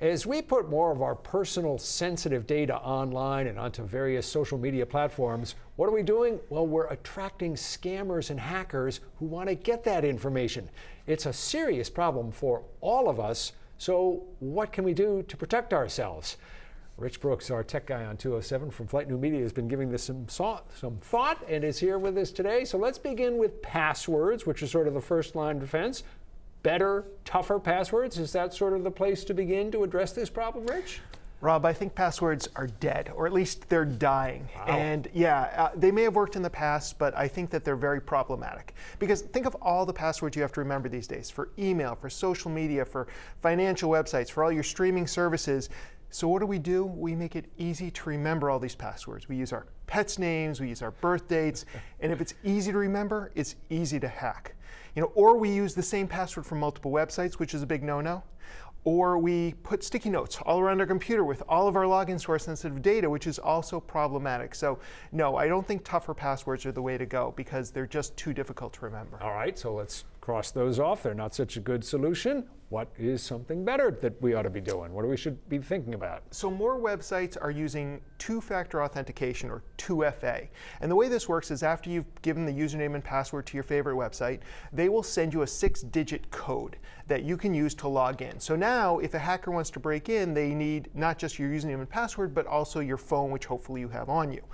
As we put more of our personal sensitive data online and onto various social media platforms, what are we doing? Well, we're attracting scammers and hackers who want to get that information. It's a serious problem for all of us. So what can we do to protect ourselves? Rich Brooks, our tech guy on 207 from Flight New Media, has been giving this some thought and is here with us today. So let's begin with passwords, which is sort of the first line of defense. Better, tougher passwords? Is that sort of the place to begin to address this problem, Rich? Rob, I think passwords are dead, or at least they're dying. Wow. And they may have worked in the past, but I think that they're very problematic. Because think of all the passwords you have to remember these days for email, for social media, for financial websites, for all your streaming services. So what do? We make it easy to remember all these passwords. We use our pets' names, we use our birth dates, and if it's easy to remember, it's easy to hack. Or we use the same password for multiple websites, which is a big no-no. Or we put sticky notes all around our computer with all of our logins to our sensitive data, which is also problematic. So no, I don't think tougher passwords are the way to go because they're just too difficult to remember. All right, so let's cross those off. They're not such a good solution. What is something better that we ought to be doing? What do we should be thinking about? So more websites are using two-factor authentication, or 2FA. And the way this works is after you've given the username and password to your favorite website, they will send you a 6-digit code that you can use to log in. So now if a hacker wants to break in, they need not just your username and password, but also your phone, which hopefully you have on you.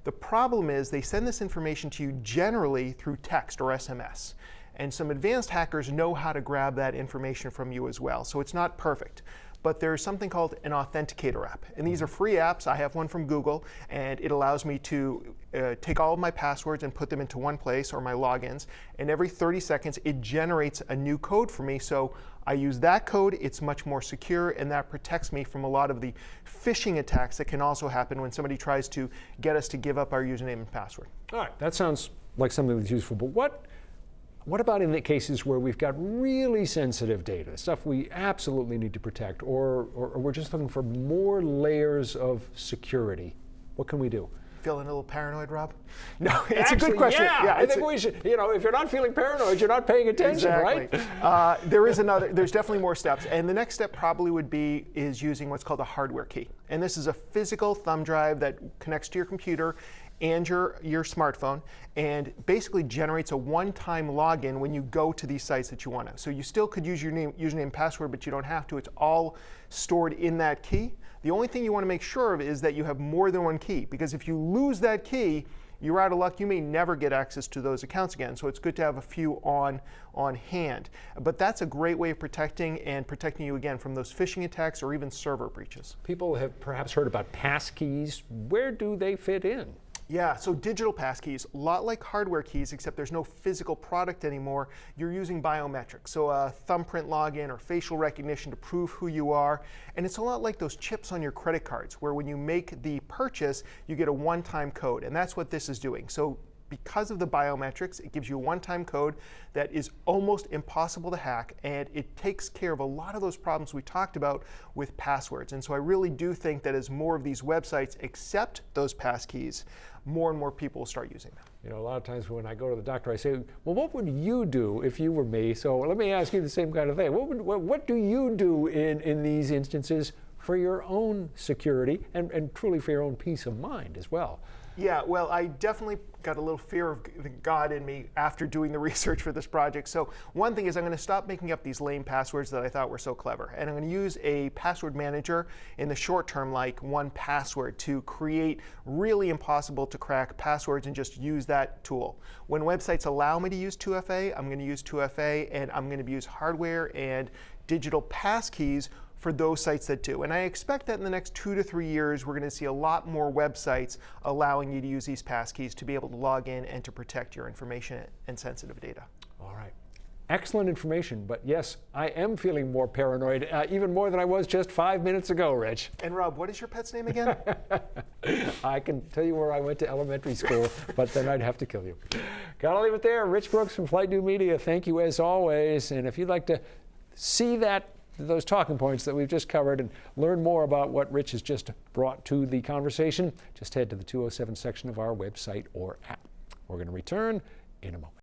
The problem is they send this information to you generally through text or SMS. And some advanced hackers know how to grab that information from you as well. So it's not perfect. But there's something called an authenticator app. And these are free apps. I have one from Google, and it allows me to take all of my passwords and put them into one place, or my logins. And every 30 seconds, it generates a new code for me. So I use that code. It's much more secure, and that protects me from a lot of the phishing attacks that can also happen when somebody tries to get us to give up our username and password. All right, that sounds like something that's useful. But what about in the cases where we've got really sensitive data, stuff we absolutely need to protect, or we're just looking for more layers of security? What can we do? Feeling a little paranoid, Rob? No, it's Actually, a good question. Yeah, I think we should, if you're not feeling paranoid, you're not paying attention, exactly. Right? There's definitely more steps. And the next step probably is using what's called a hardware key. And this is a physical thumb drive that connects to your computer and your smartphone, and basically generates a one-time login when you go to these sites that you want to. So you still could use your username and password, but you don't have to. It's all stored in that key. The only thing you want to make sure of is that you have more than one key, because if you lose that key, you're out of luck. You may never get access to those accounts again. So it's good to have a few on hand. But that's a great way of protecting you again from those phishing attacks or even server breaches. People have perhaps heard about passkeys. Where do they fit in? Yeah, so digital passkeys, a lot like hardware keys, except there's no physical product anymore. You're using biometrics, so a thumbprint login or facial recognition to prove who you are. And it's a lot like those chips on your credit cards, where when you make the purchase, you get a one-time code, and that's what this is doing. So because of the biometrics, it gives you a one-time code that is almost impossible to hack, and it takes care of a lot of those problems we talked about with passwords. And so I really do think that as more of these websites accept those passkeys, more and more people will start using them. A lot of times when I go to the doctor, I say, well, what would you do if you were me? So let me ask you the same kind of thing. What do you do in these instances for your own security and truly for your own peace of mind as well? Yeah, well, I definitely got a little fear of God in me after doing the research for this project. So one thing is I'm going to stop making up these lame passwords that I thought were so clever. And I'm going to use a password manager in the short term, like 1Password, to create really impossible to crack passwords and just use that tool. When websites allow me to use 2FA, I'm going to use 2FA, and I'm going to use hardware and digital passkeys for those sites that do. And I expect that in the next 2 to 3 years, we're going to see a lot more websites allowing you to use these passkeys to be able to log in and to protect your information and sensitive data. All right. Excellent information, but yes, I am feeling more paranoid, even more than I was just 5 minutes ago, Rich. And Rob, what is your pet's name again? I can tell you where I went to elementary school, but then I'd have to kill you. Gotta leave it there. Rich Brooks from Flight New Media, thank you as always. And if you'd like to see those talking points that we've just covered and learn more about what Rich has just brought to the conversation, just head to the 207 section of our website or app. We're going to return in a moment.